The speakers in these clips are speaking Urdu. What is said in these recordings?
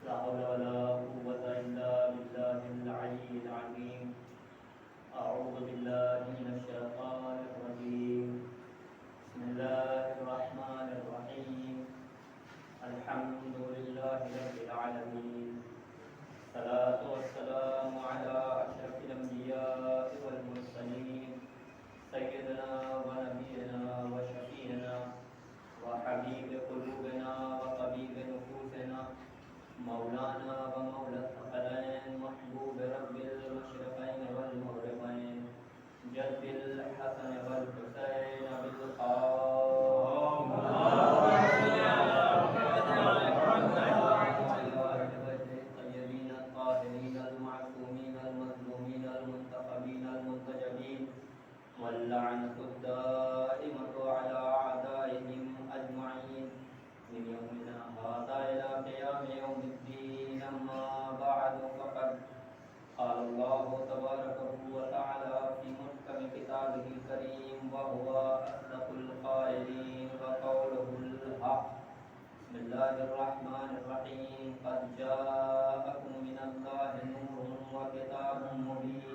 لا حول ولا قوة إلا بالله العلي العظيم. أعوذ بالله من الشيطان الرجيم. بسم الله الرحمن الرحيم. الحمد لله رب العالمين. الصلاة والسلام على أشرف الأنبياء والمرسلين سيدنا ونبينا وشفيعنا وحبيب قلوبنا وطبيب نفوسنا مولانا ومولى الثقلين محبوب رب المشرقين والمغربين جد الحسن والحسين بالقام الطيبين الطاهرين المعصومين المظلومين المنتخبين المنتجبين واللعنة الدائمة على أعدائهم أجمعين من يومنا هذا إلى قيام يوم الدين. أما بعد فقد قال الله تبارك وتعالى في محكم كتابه الكريم وهو أصدق القائلين وقوله الحق. بسم الله الرحمن الرحيم. قد جاءكم من الله نور وكتاب مبين.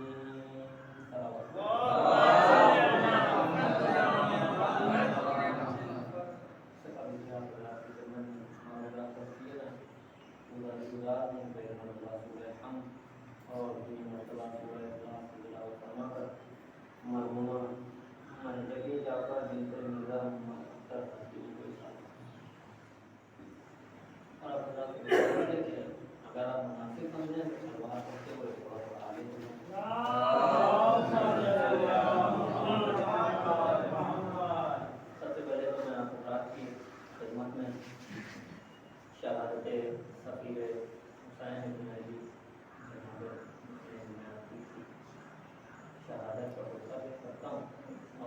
اور مرتبہ سورہ اخلاص کی تلاوت فرما کر مرحومہ منطقی جعفر بنت مرزا محمد اختر حسین کو اشارہ. اور اب حضرات کو بتاتے کہ اگر آپ مناسب سمجھیں تو شلوار کرتے ہوئے تھوڑا تھوڑا آگے چلیں. سب سے پہلے تو میں آپ حضرات کی خدمت میں شہادت سفیر حسین بن علی شہادت کا خطبہ پیش کرتا ہوں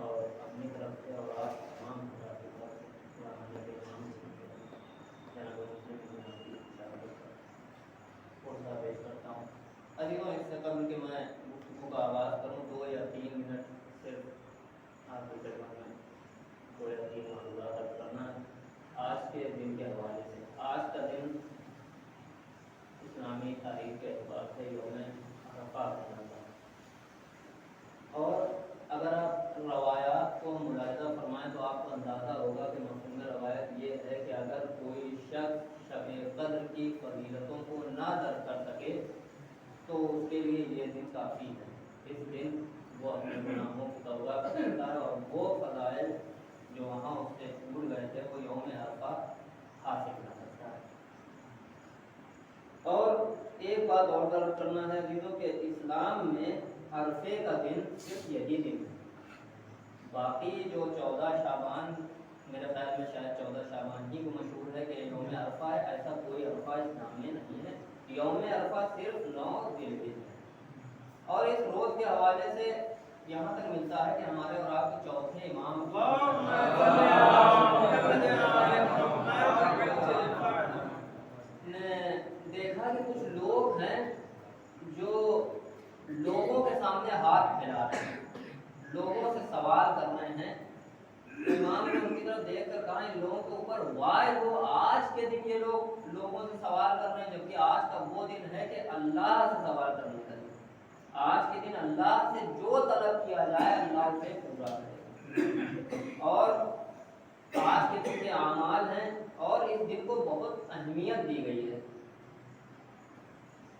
اور اپنی طرف سے اور آپ تمام حضرات کی طرف سے جناب مسلم کی شہادت کا خطبہ پیش کرتا ہوں. عزیزوں، اس سے قبل کہ میں گفتگو کا آغاز کروں 2 یا 3 منٹ صرف آپ کی خدمت میں 2 یا 3 معلومات عرض کرنا ہے آج کے دن کے حوالے سے. آج کا دن اسلامی تاریخ کے اعتبار سے یوم عرفہ مناتا ہے. اور اگر آپ روایات کو ملاحظہ فرمائیں تو آپ کو اندازہ ہوگا کہ مفہوم روایت یہ ہے کہ اگر کوئی شخص شب قدر کی فضیلتوں کو نہ درک کر سکے تو اس کے لیے یہ دن کافی ہے. اس دن وہ اپنے گناہوں کی توبہ کرتا ہے اور وہ فضائل جو وہاں اس سے چھوٹ گئے تھے وہ یوم عرفہ حاصل کر سکتا ہے. اور ایک بات اور درک کرنا ہے عزیزوں کہ اسلام میں عرفے کا دن صرف یہی دن ہے. باقی جو 14 شعبان میرے خیال میں شاید 14 شعبان ہی کو مشہور ہے کہ یوم عرفہ ہے. ایسا کوئی عرفہ اسلام میں نہیں ہے. یوم عرفہ صرف 9 ذی الحجہ ہے. اور اس روز کے حوالے سے یہاں تک ملتا ہے کہ ہمارے اور آپ کے چوتھے امام نے دیکھا کہ کچھ لوگ ہیں جو لوگوں کے سامنے ہاتھ پھیلا رہے ہیں, لوگوں سے سوال کر رہے ہیں. امام نے ان کی طرف دیکھ کر کہا ان لوگوں کے اوپر وائے ہو, آج کے دن یہ لوگ لوگوں سے سوال کر رہے ہیں جبکہ آج کا وہ دن ہے کہ اللہ سے سوال کرنے کا دن. آج کے دن اللہ سے جو طلب کیا جائے اللہ اسے پورا کرے. اور آج کے دن کے اعمال ہیں اور اس دن کو بہت اہمیت دی گئی ہے.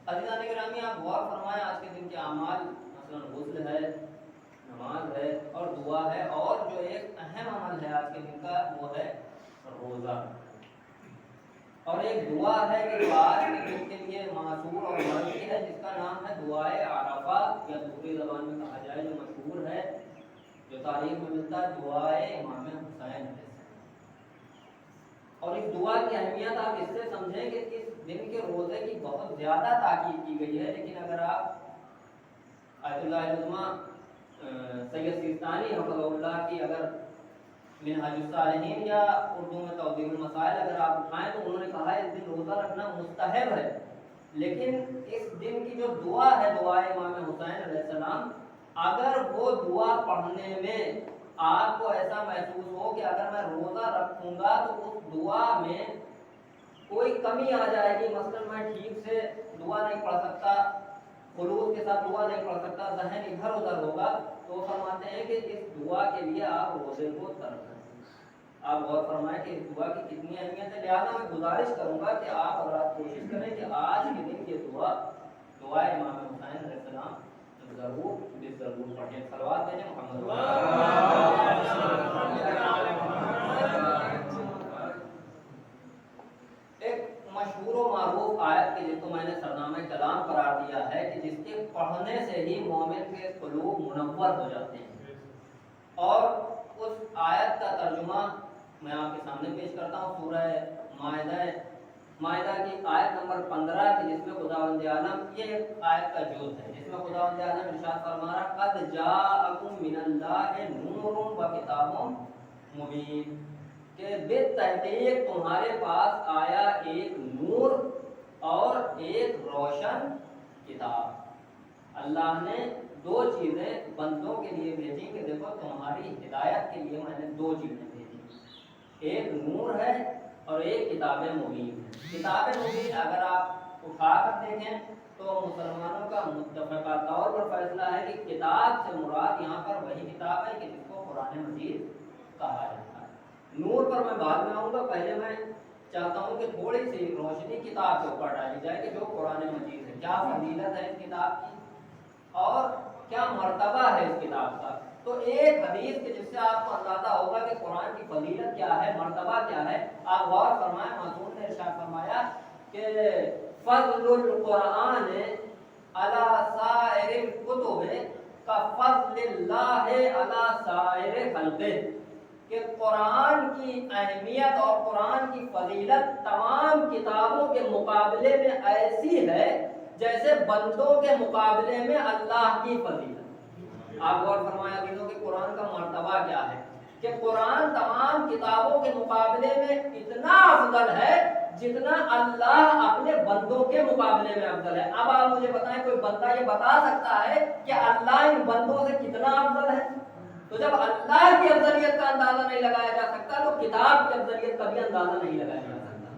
عزیزان گرامی, آپ غور فرمائیں آج کے دن کے اعمال مثلا غسل ہے, نماز ہے اور دعا ہے, اور جو ایک اہم عمل ہے آج کے دن کا وہ ہے روزہ. اور ایک دعا ہے کہ جو آج کے دن کے لیے معصور اور مرضی ہے جس کا نام ہے دعائے عرفہ, یا دوسری زبان میں کہا جائے جو مشہور ہے جو تاریخ میں ملتا ہے دعائے امام حسین. اور اس دعا کی اہمیت آپ اس سے سمجھیں کہ اس دن کے روزے کی بہت زیادہ تاکید کی گئی ہے. لیکن اگر آپ آیت اللہ العظمہ سید سیستانی حفظہ اللہ کی اگر منہاج الصالحین یا اردو میں توضیح المسائل اگر آپ اٹھائیں تو انہوں نے کہا ہے اس دن روزہ رکھنا مستحب ہے. لیکن اس دن کی جو دعا ہے دعائے امام حسین علیہ السلام, اگر وہ دعا پڑھنے میں آپ کو ایسا محسوس ہو کہ اگر میں روزہ رکھوں گا تو اس دعا میں کوئی کمی آ جائے گی، مثلا میں ٹھیک سے دعا نہیں پڑھ سکتا، خلوص کے ساتھ دعا نہیں پڑھ سکتا، ذہن ادھر ادھر ہوگا، تو فرماتے ہیں کہ اس دعا کے لیے آپ روزے کو ترک کریں۔ آپ غور فرمائیں کہ اس دعا کی کتنی اہمیت ہے، لہٰذا میں گزارش کروں گا کہ آپ حضرات کوشش کریں کہ آج کے دن یہ دعا امام حسین علیہ السلام ضرور پڑھیں۔ صلوات بھیجیں محمد۔ ایک مشہور و معروف آیت کی جس کو میں نے سرنامہ کلام قرار دیا ہے کہ جس کے پڑھنے سے ہی مومن کے قلوب منور ہو جاتے ہیں، اور اس آیت کا ترجمہ میں آپ کے سامنے پیش کرتا ہوں، سورہ مائدہ کی آیت نمبر 15 کی، جس میں خداوند عالم، یہ آیت کا جز ہے جس میں خداوند عالم ارشاد فرما رہا قد جاءکم من اللہ نور و کتاب مبین، کہ بالتحقیق تمہارے پاس آیا ایک نور اور ایک روشن کتاب۔ اللہ نے دو چیزیں بندوں کے لیے بھیجی کہ دیکھو تمہاری ہدایت کے لیے میں نے دو چیزیں بھیجی، ایک نور ہے اور ایک کتاب مبین ہے۔ کتاب مبین اگر آپ اٹھا کر دیکھیں تو مسلمانوں کا متفقہ طور پر فیصلہ ہے کہ کتاب سے مراد یہاں پر وہی کتاب ہے کہ جس کو قرآن مجید کہا جاتا ہے۔ نور پر میں بعد میں آؤں گا، پہلے میں چاہتا ہوں کہ تھوڑی سی روشنی کتاب کے اوپر ڈالی جائے کہ جو قرآن مجید ہے، کیا فضیلت ہے اس کتاب کی اور کیا مرتبہ ہے اس کتاب کا۔ تو ایک حدیث کے جس سے آپ کو اندازہ ہوگا کہ قرآن کی فضیلت کیا ہے، مرتبہ کیا ہے، آپ غور فرمائیں، معصوم نے ارشاد فرمایا کہ فضل القرآن علی سائر الکتب کفضل اللہ علی سائر خلقہ، کہ قرآن کی اہمیت اور قرآن کی فضیلت تمام کتابوں کے مقابلے میں ایسی ہے جیسے بندوں کے مقابلے میں اللہ کی فضیلت۔ آپ غور فرمایا کہ قرآن کا مرتبہ کیا ہے، کہ قرآن تمام کتابوں کے مقابلے میں اتنا افضل ہے جتنا اللہ اپنے بندوں کے مقابلے میں افضل ہے۔ اب آپ مجھے بتائیں کوئی بندہ یہ بتا سکتا ہے کہ اللہ ان بندوں سے کتنا افضل ہے؟ تو جب اللہ کی افضلیت کا اندازہ نہیں لگایا جا سکتا تو کتاب کی افضلیت کا بھی اندازہ نہیں لگایا جا سکتا۔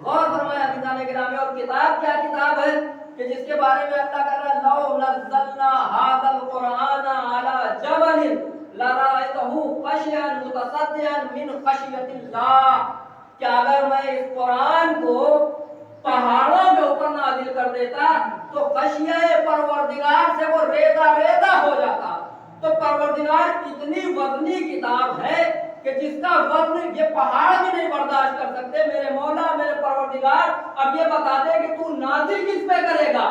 غور فرمایا عزیزان گرامی، اور کتاب کیا کتاب ہے کہ جس کے بارے میں اللہ کہہ رہا ہے لو نزلنا ھذا القرآن علی جبل لرأیتہ خاشعا متصدعا من خشیۃ اللہ، کہ اگر میں اس قرآن کو پہاڑوں کے اوپر نازل کر دیتا تو خشیہ پروردگار سے وہ ریزہ ریزہ ہو جاتا۔ تو پروردگار اتنی وزنی کتاب ہے کہ جس کا وزن یہ پہاڑ بھی نہیں برداشت کر سکتے۔ میرے مولا میرے پروردگار اب یہ بتا دے کہ تو نازل کس پہ کرے گا،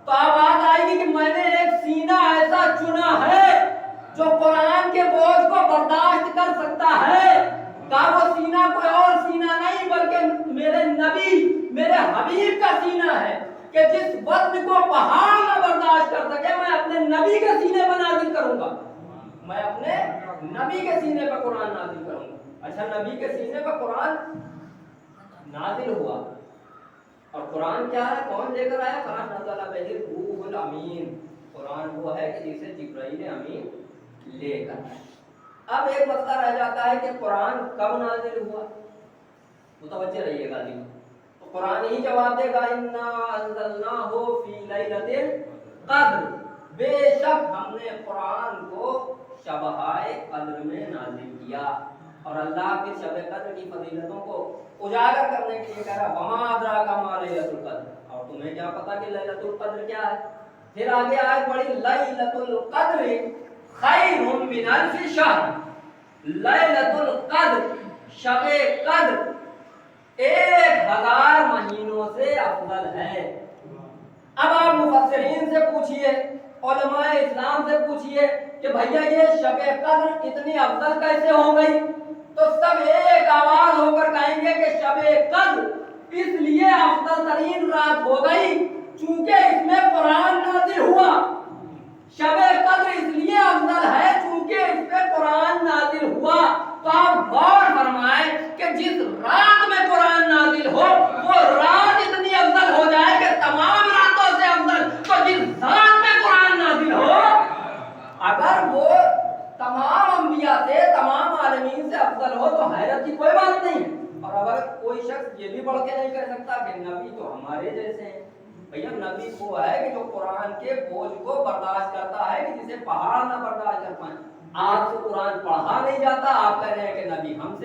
تو آواز آئے گی کہ میں نے ایک سینہ ایسا چنا ہے جو قرآن کے بوجھ کو برداشت کر سکتا ہے۔ کہا وہ سینہ کوئی اور سینہ نہیں بلکہ میرے نبی میرے حبیب کا سینہ ہے، کہ جس وزن کو پہاڑ نہ برداشت کر سکے میں اپنے نبی کے سینے پر نازل کروں گا، میں اپنے نبی کے سینے پر قرآن نازل کروں گا۔ اچھا، نبی کے سینے پر قرآن نازل ہوا، اور قرآن کیا ہے، کون لے کر آیا؟ کہا نزل بہ الروح الامین، قرآن وہ ہے کہ جسے جبرائیل امین لے کر آئے۔ اب ایک مسئلہ رہ جاتا ہے کہ قرآن کب نازل ہوا، متوجہ رہیے گا جی، تو قرآن ہی جواب دے گا انا انزلناہ فی لیلۃ القدر، بے شک ہم نے قرآن کو شبہائے قدر میں نازل کیا۔ اور اللہ کی شب قدر کی فضیلتوں کو اجاگر کرنے کے لیے کہہ رہا وما ادراک ما لیلۃ القدر، اور تمہیں کیا پتا کہ لیلۃ القدر کیا ہے؟ پھر آگے آیت پڑھی لیلۃ القدر خیر من الف شہر، لیلۃ القدر شب قدر 1000 مہینوں سے افضل ہے۔ اب آپ مفسرین سے پوچھئے، علماء اسلام سے پوچھئے کہ بھیا یہ شب قدر اتنی افضل کیسے ہو گئی؟ تو سب ایک آواز ہو کر کہیں گے کہ شب قدر اس لیے افضل ترین رات ہو گئی چونکہ اس میں قرآن نازل ہوا۔ شب قدر اس لیے افضل ہے چونکہ اس پہ قرآن نازل ہوا۔ تو آپ غور فرمائیں کہ جس رات میں قرآن نازل ہو وہ رات اتنی افضل ہو جائے کہ تمام راتوں سے افضل، تو جس رات میں قرآن نازل ہو اگر وہ تمام انبیاء سے تمام عالمین سے افضل ہو تو حیرت کی کوئی بات نہیں ہے۔ اور اگر کوئی شخص یہ بھی پڑھ سکتا کہ نبی تو ہمارے جیسے ہیں. بھیا نبی وہ ہے کہ جو قرآن کے بوجھ کو برداشت کرتا ہے کہ جسے پہاڑ نہ برداشت کر پائیں. آپ سے قرآن پڑھا نہیں جاتا, آپ کہہ رہے ہیں کہ نبی ہم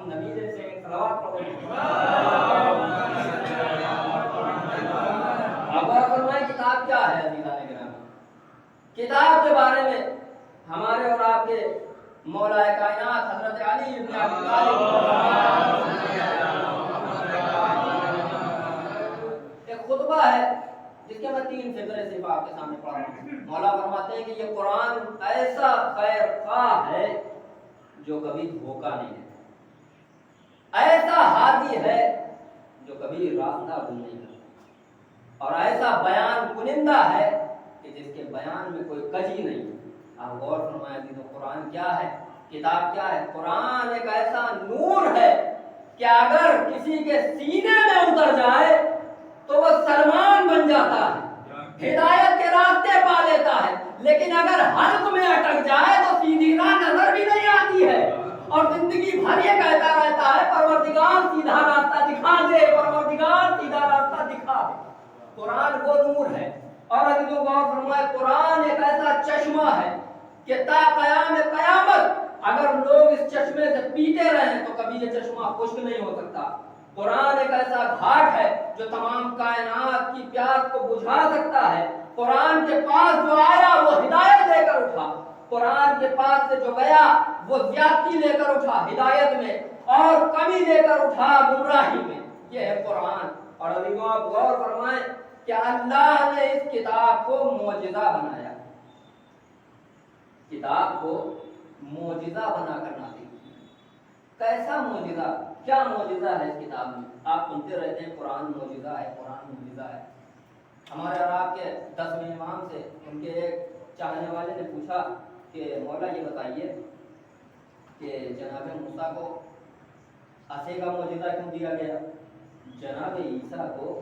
نبی جیسے ہیں. صلوات پڑھو. اب اور فرمائیں کتاب کیا ہے عزیزان گرامی. کتاب کے بارے میں ہمارے اور آپ کے مولا کائنات حضرت علی ابن ابی طالب ایک خطبہ ہے جس کے میں 3 فقرے صرف آپ کے سامنے پڑھ رہا ہوں. مولا فرماتے ہیں کہ یہ قرآن ایسا خیر خواہ ہے جو کبھی دھوکہ نہیں دیتا, ایسا ہادی ہے جو کبھی راستہ گم نہیں کرتا, اور ایسا بیان کنندہ ہے کہ جس کے بیان میں کوئی کجی نہیں. آپ غور فرمائیں کہ قرآن کیا ہے, کتاب کیا ہے. قرآن ایک ایسا نور ہے کہ اگر کسی کے سینے میں اتر جائے تو وہ سلمان بن جاتا ہے, ہدایت کے راستے پا لیتا ہے. لیکن اگر حلق میں اٹک جائے تو سیدھی راہ نظر بھی نہیں آتی ہے, اور زندگی بھر یہ کہتا رہتا ہے پروردگار سیدھا راستہ دکھا دے, پروردگار سیدھا راستہ دکھا دے. قرآن وہ نور ہے. اور اگر غور فرمائے قرآن ایک ایسا چشمہ ہے کہ تا قیام قیامت اگر لوگ اس چشمے سے پیتے رہیں تو کبھی یہ چشمہ خشک نہیں ہو سکتا. قرآن ایک ایسا گھاٹ ہے جو تمام کائنات کی پیاس کو بجھا سکتا ہے. قرآن کے پاس جو آیا وہ ہدایت لے کر اٹھا, قرآن کے پاس سے جو گیا وہ زیادتی لے کر اٹھا ہدایت میں, اور کمی لے کر اٹھا گمراہی میں. یہ ہے قرآن. اور ابھی آپ غور فرمائیں کہ اللہ نے اس کتاب کو معجزہ بنایا, کتاب کو معجزہ بنا کر نازل. کیسا معجزہ, کیا معجزہ ہے اس کتاب میں. آپ سنتے رہتے ہیں قرآن معجزہ ہے, قرآن معجزہ ہے. ہمارے اور آپ کے 10ویں امام سے ان کے ایک چاہنے والے نے پوچھا کہ مولا یہ بتائیے کہ جناب موسیٰ کو عصے کا معجزہ کیوں دیا گیا, جناب عیسیٰ کو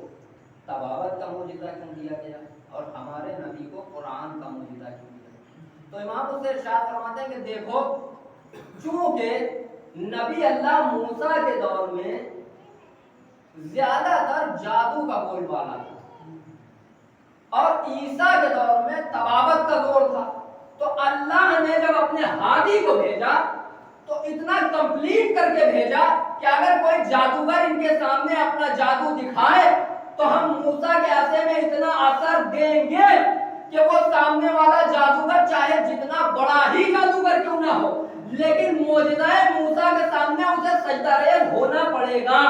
طباوت کا معجزہ کیوں دیا گیا, اور ہمارے نبی کو قرآن کا معجزہ کیوں دیا گیا. تو امام اس سے ارشاد فرماتے ہیں کہ دیکھو, چونکہ نبی اللہ موسیٰ کے دور میں زیادہ تر جادو کا بول بالا تھا, اور عیسیٰ کے دور میں طباوت کا زور تھا. تو اللہ نے جب اپنے ہادی کو بھیجا تو اتنا کمپلیٹ کر کے بھیجا کہ اگر کوئی جادوگر ان کے سامنے اپنا جادو دکھائے تو ہم موسیٰ کے عصے میں اتنا اثر دیں گے کہ وہ سامنے والا جادوگر چاہے جتنا بڑا ہی جادوگر کیوں نہ ہو, لیکن معجزہ موسیٰ کے سامنے اسے سجدہ ریز ہونا پڑے گا,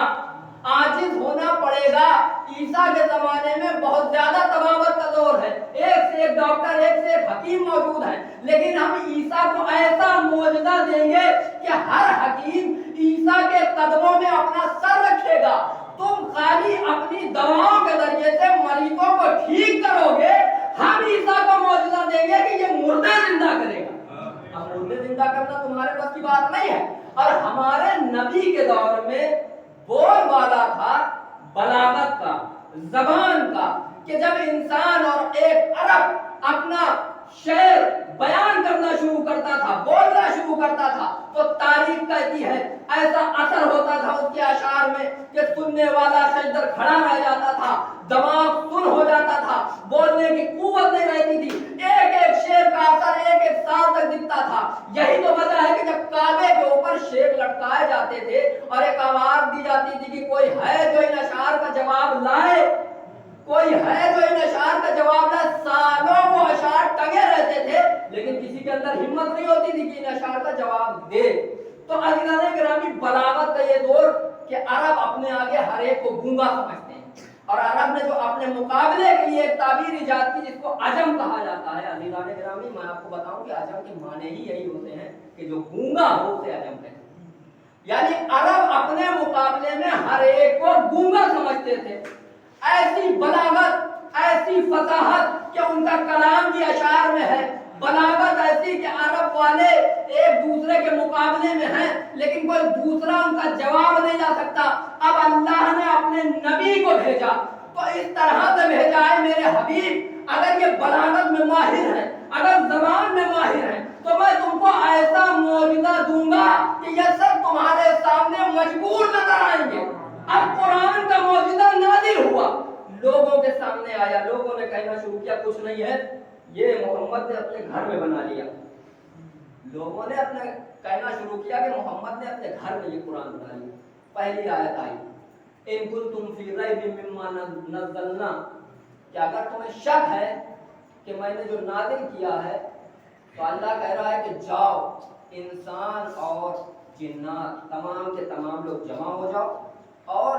عاجز ہونا پڑے گا. عیسیٰ کے زمانے میں بہت زیادہ طباوت کا دور ہے, ایک سے ایک ڈاکٹر, ایک سے ایک حکیم موجود ہیں, لیکن ہم عیسیٰ کو ایسا معجزہ دیں گے کہ ہر حکیم عیسیٰ کے قدموں میں اپنا سر رکھے گا. تم خالی اپنی دواؤں کے ذریعے سے مریضوں کو ٹھیک کرو گے, ہم عیسیٰ کو معجزہ دیں گے کہ یہ مردے زندہ کرے گا. اب مردے زندہ کرنا تمہارے پاس کی بات نہیں ہے. اور ہمارے نبی کے دور میں بول بالا تھا بلاغت کا, زبان کا, کہ جب انسان اور ایک عرب اپنا شعر بیان کرنا شروع کرتا تھا, بولنا شروع کرتا تھا, تو تاریخ کہتی ہے ایسا اثر ہوتا تھا اس کے اشعار میں کہ سننے والا شجر کھڑا رہ جاتا تھا, دماغ سن ہو جاتا تھا, بولنے کی قوت نہیں رہتی تھی, ایک ایک شعر کا اثر ایک ایک سال تک دکھتا تھا. یہی تو وجہ ہے کہ جب کعبے کے اوپر شعر لٹکائے جاتے تھے اور ایک آواز دی جاتی تھی کہ کوئی ہے جو ان اشعار کا جواب لائے, کوئی ہے جو ان اشعار کا جواب لائے, سالوں وہ اشعار ٹنگے رہتے تھے لیکن کسی کے اندر ہمت نہیں ہوتی تھی کہ ان اشعار کا جواب دے. تو عزیزان گرامی, بلاغت کا یہ دور کہ عرب اپنے آگے ہر ایک کو گونگا سمجھتے ہیں, اور عرب نے جو اپنے مقابلے کے لیے ایک تعبیر ایجاد کی جس کو عجم کہا جاتا ہے. عزیزان گرامی, میں آپ کو بتاؤں کہ عجم کے معنی ہی یہی ہوتے ہیں کہ جو گونگا ہو اسے عجم کہتے ہیں. یعنی عرب اپنے مقابلے میں ہر ایک کو گونگا سمجھتے تھے. ایسی بلاغت, ایسی فصاحت کہ ان کا کلام بھی اشعار میں ہے, بلاغت ایسی کہ عرب والے ایک دوسرے کے مقابلے میں ہیں لیکن کوئی دوسرا ان کا جواب نہیں لا سکتا. اب اللہ نے اپنے نبی کو بھیجا تو اس طرح سے بھیجا ہے میرے حبیب, اگر یہ بلاغت میں ماہر ہیں, اگر زبان میں ماہر ہیں, تو میں تم کو ایسا معجزہ دوں گا کہ یہ سب تمہارے سامنے مجبور نظر آئیں گے. اب قرآن کا معجزہ نازل ہوا، لوگوں کے سامنے آیا، لوگوں نے کہنا شروع کیا کچھ نہیں ہے، یہ محمد نے اپنے گھر میں بنا لیا۔ لوگوں نے اپنے کہنا شروع کیا کہ محمد نے اپنے گھر میں یہ قرآن بنا لیا۔ پہلی آیت آئی ان کنتم فی ریب مما نزلنا، کہ اگر تمہیں شک ہے کہ میں نے جو نازل کیا ہے، تو اللہ کہہ رہا ہے کہ جاؤ انسان اور جنات تمام کے تمام لوگ جمع ہو جاؤ اور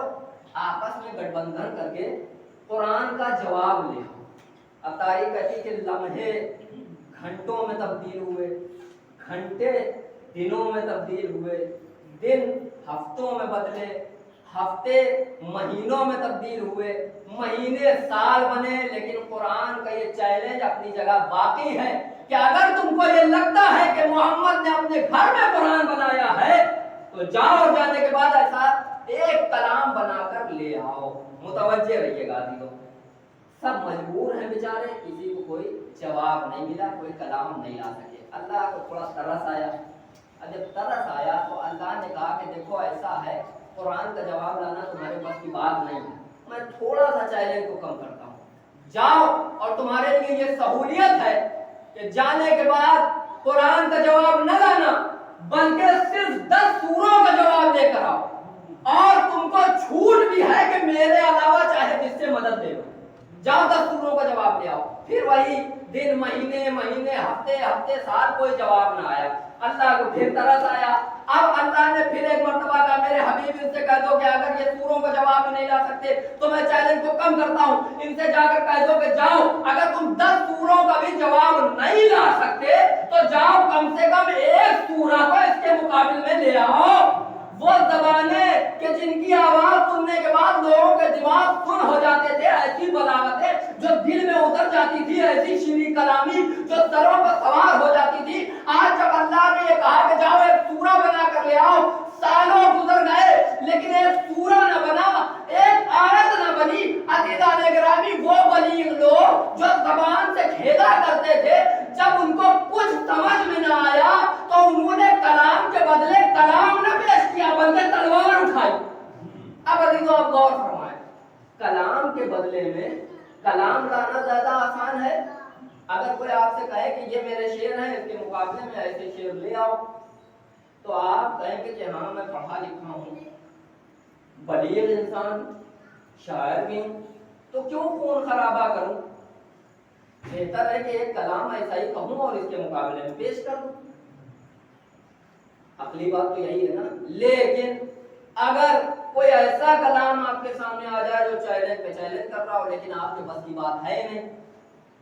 آپس میں گٹھ بندھن کر کے قرآن کا جواب لے۔ اب تاریخ کہتی کہ لمحے گھنٹوں میں تبدیل ہوئے، گھنٹے دنوں میں تبدیل ہوئے، دن ہفتوں میں بدلے، ہفتے مہینوں میں تبدیل ہوئے، مہینے سال بنے، لیکن قرآن کا یہ چیلنج اپنی جگہ باقی ہے کہ اگر تم کو یہ لگتا ہے کہ محمد نے اپنے گھر میں قرآن بنایا ہے تو جاؤ، جانے کے بعد ایسا ایک کلام بنا کر لے آؤ۔ متوجہ رہیے گا عزیزو، سب مجبور ہیں بیچارے، کسی کو کوئی جواب نہیں ملا، کوئی کلام نہیں لا سکے۔ اللہ کو تھوڑا ترس آیا، اور جب ترس آیا تو اللہ نے کہا کہ دیکھو ایسا ہے، قرآن کا جواب لانا تمہارے بس کی بات نہیں ہے، میں تھوڑا سا چیلنج کو کم کرتا ہوں، جاؤ اور تمہارے لیے یہ سہولیت ہے کہ جانے کے بعد قرآن کا جواب نہ لانا بلکہ صرف 10 سوروں کا جواب لے کر آؤ، اور تم کو چھوٹ بھی ہے کہ میرے علاوہ چاہے جس سے مدد لے لو، جاؤ 10 سوروں کا جواب لے آؤ۔ پھر وہی دن مہینے مہینے ہفتے ہفتے سال، کوئی جواب نہ آیا۔ اللہ کو پھر ترس آیا، اب اللہ نے پھر ایک مرتبہ کہا میرے حبیب ان سے کہہ دو کہ اگر یہ سوروں کا جواب نہیں لا سکتے تو میں چیلنج کو کم کرتا ہوں، ان سے جا کر کہہ دو کہ جاؤ اگر تم 10 سوروں کا بھی جواب نہیں لا سکتے تو جاؤ کم سے کم ایک سورہ کو اس کے مقابل میں لے آؤ۔ وہ زبانیں کہ جن کی آواز سننے کے بعد لوگوں کے دماغ سن ہو جاتے تھے، ایسی بلاغتیں جو دل میں اتر جاتی تھی، ایسی شیریں کلامی جو سروں پر سوار ہو جاتی تھی، آج جب اللہ نے یہ کہا کہ جاؤ ایک سورہ بنا کر لے آؤ، سالوں گزر گئے لیکن ایک سورہ نہ بنا، ایک آیت نہ بنی۔ عزیزان گرامی، وہ بلیغ لوگ جو زبان سے کھیلا کرتے تھے، جب ان کو کچھ سمجھ میں نہ آیا تو انہوں نے کلام کے بدلے کلام نہ پیش کیا بلکہ تلوار اٹھائی۔ اب عزیزوں آپ غور فرمائیں، کلام کے بدلے میں کلام لانا زیادہ آسان ہے؟ اگر کوئی آپ سے کہے کہ یہ میرے شعر ہیں، اس کے مقابلے میں ایسے شعر لے آؤ، تو آپ کہیں گے کہ ہاں میں پڑھا لکھا ہوں، بلیغ انسان، شاعر بھی ہوں، تو کیوں خون خرابہ کروں؟ بہتر ہے کہ ایک کلام ایسا ہی کہوں اور اس کے مقابلے میں پیش کر دوں۔ عقلی بات تو یہی ہے نا۔ لیکن اگر کوئی ایسا کلام آپ کے سامنے آ جائے جو چیلنج پہ چیلنج کر رہا ہو لیکن آپ کے بس کی بات ہے نہیں،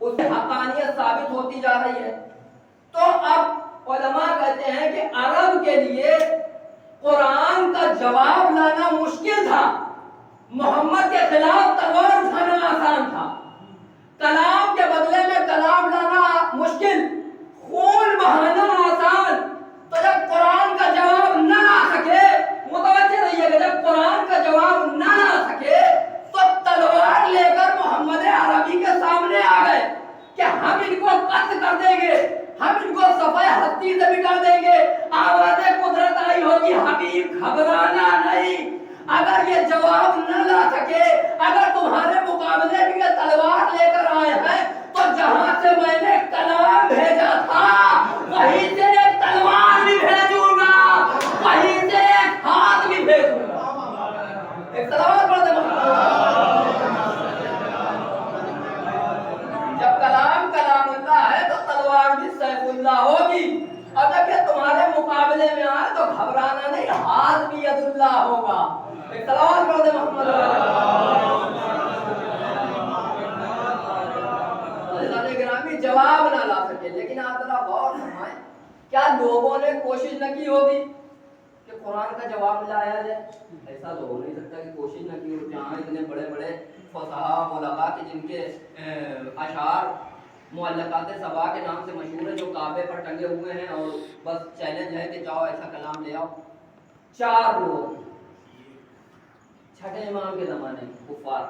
اس سے حقانیت ثابت ہوتی جا رہی ہے، تو اب علماء کہتے ہیں کہ عرب کے لیے قرآن کا جواب لانا مشکل تھا، محمد کے خلاف تلوار اٹھانا آسان تھا۔ کلام کے بدلے میں کلام لانا مشکل، خون بہانا آسان۔ تو جب قرآن کا جواب نہ لا سکے، متوجہ رہیے گا، جب قرآن کا جواب نہ لا سکے تو تلوار لے کر محمد عربی کے سامنے آ گئے کہ ہم ان کو قتل کر دیں گے، ہم ان کو صفحہ ہستی سے مٹا دیں گے۔ آواز قدرت آئی ہوگی، حبیب گھبرانا نہیں، اگر یہ جواب نہ لا سکے، اگر تمہارے مقابلے میں یہ تلوار لے کر آئے ہیں تو جہاں سے میں نے کلام بھیجا تھا وہیں سے ایک تلوار بھی بھیجوں گا، وہیں سے ایک ہاتھ بھی بھیجوں گا۔ ایک تلوار پڑھ دے جب کلام کلام اللہ ہے تو تلوار بھی سیف اللہ ہوگی، اور جب یہ تمہارے مقابلے میں آئے تو گھبرانا نہیں، ہاتھ بھی ید اللہ ہوگا۔ ایک تلوار پڑھ دے محمد گرامی، جواب نہ لا سکے، لیکن آپ ذرا غور فرمائیں، کیا لوگوں نے کوشش نہ کی ہوگی کہ قرآن کا جواب لایا جائے؟ ایسا تو ہو نہیں سکتا کہ کوشش نہ کی ہو۔ جہاں اتنے بڑے بڑے فصحاء ملغا کے جن کے اشعار معلقات سبا کے نام سے مشہور ہے، جو کعبے پر ٹنگے ہوئے ہیں، اور بس چیلنج ہے کہ جاؤ ایسا کلام لے آؤ۔ 4 لوگ چھٹے امام کے زمانے کفار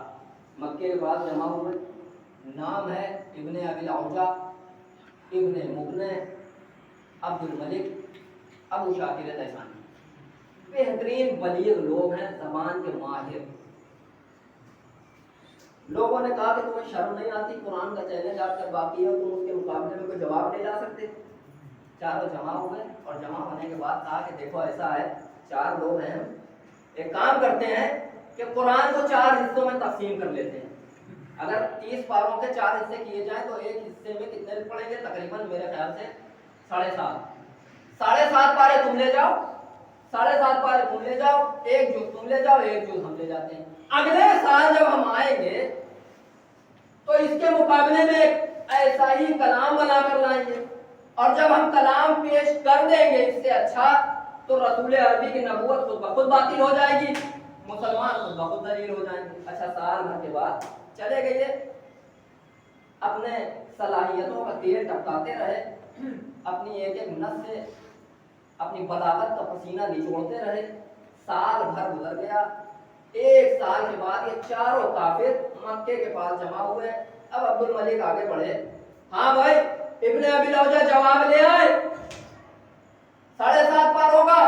مکے کے بعد جمع ہوئے، نام ہے ابن ابی العوجہ، ابن مغنہ، عبد الملک، ابو شاکر تیسانی۔ بہترین بلیغ لوگ ہیں، زبان کے ماہر. لوگوں نے کہا کہ تمہیں شرم نہیں آتی، قرآن کا چیلنج آپ کر باقی ہے، تم اس کے مقابلے میں کوئی جواب نہیں لا سکتے. چاروں جمع ہوئے اور جمع ہونے کے بعد کہا کہ دیکھو ایسا ہے، 4 لوگ ہیں، ایک کام کرتے ہیں کہ قرآن کو 4 حصوں میں تقسیم کر لیتے ہیں. اگر 30 پاروں کے 4 حصے کیے جائیں تو ایک حصے میں کتنے پڑیں گے؟ تقریباً میرے خیال سے 7.5 پارے تم لے جاؤ، 7.5 پارے تم لے جاؤ، ایک جز تم لے جاؤ، ایک جز ہم لے جاتے ہیں. اگلے سال جب ہم آئیں گے تو اس کے مقابلے میں ایک ایسا ہی کلام بنا کر لائیں گے، اور جب ہم کلام پیش کر دیں گے اس سے اچھا، تو رسول عربی کی نبوت خود بخود باطل ہو جائے گی، مسلمان خود بخود ذلیل ہو جائیں گے. اچھا، سال بھر کے بعد چلے گئے، اپنے صلاحیتوں کا تیل ٹپکاتے رہے، اپنی ایک ایک نس سے اپنی بلاغت کا پسینہ نچوڑتے رہے. سال بھر گزر گیا. 1 سال کے بعد یہ 4 کافر مکے کے پاس جمع ہوئے. اب عبد الملک آگے بڑھے، ہاں بھائی ابن ابی لوجہ جواب لے آئے، 7.5 پار ہوگا.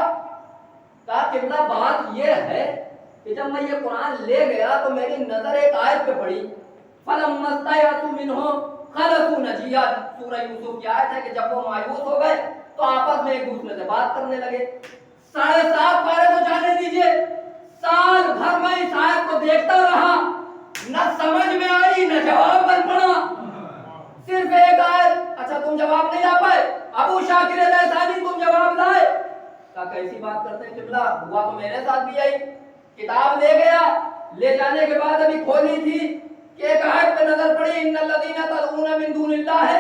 کہا قبلہ بات یہ ہے کہ جب میں یہ قرآن لے گیا تو میری نظر ایک آیت پہ پڑی، فَلَمَّا اسْتَيْأَسُوا مِنْهُ خَلَصُوا نَجِيًّا. سورہ یوسف کی آیت ہے کہ جب وہ مایوس ہو گئے تو آپس میں ایک دوسرے سے بات کرنے لگے. 7.5 پارے تو جانے دیجئے، سال بھر میں اس آیت کو دیکھتا رہا، نہ سمجھ میں آئی نہ جواب بن پڑا. صرف ایک آیت، اچھا تم جواب نہیں لا پائے، ابو شاکر الحسانی تم جواب لائے. کہا کیسی بات کرتے ہیں قبلہ، ہوا تو میرے ساتھ بھی آئی. کتاب لے گیا، لے جانے کے بعد ابھی کھولی تھی کہ ایک آیت پہ نظر پڑی، ان الذین تدعون من دون اللہ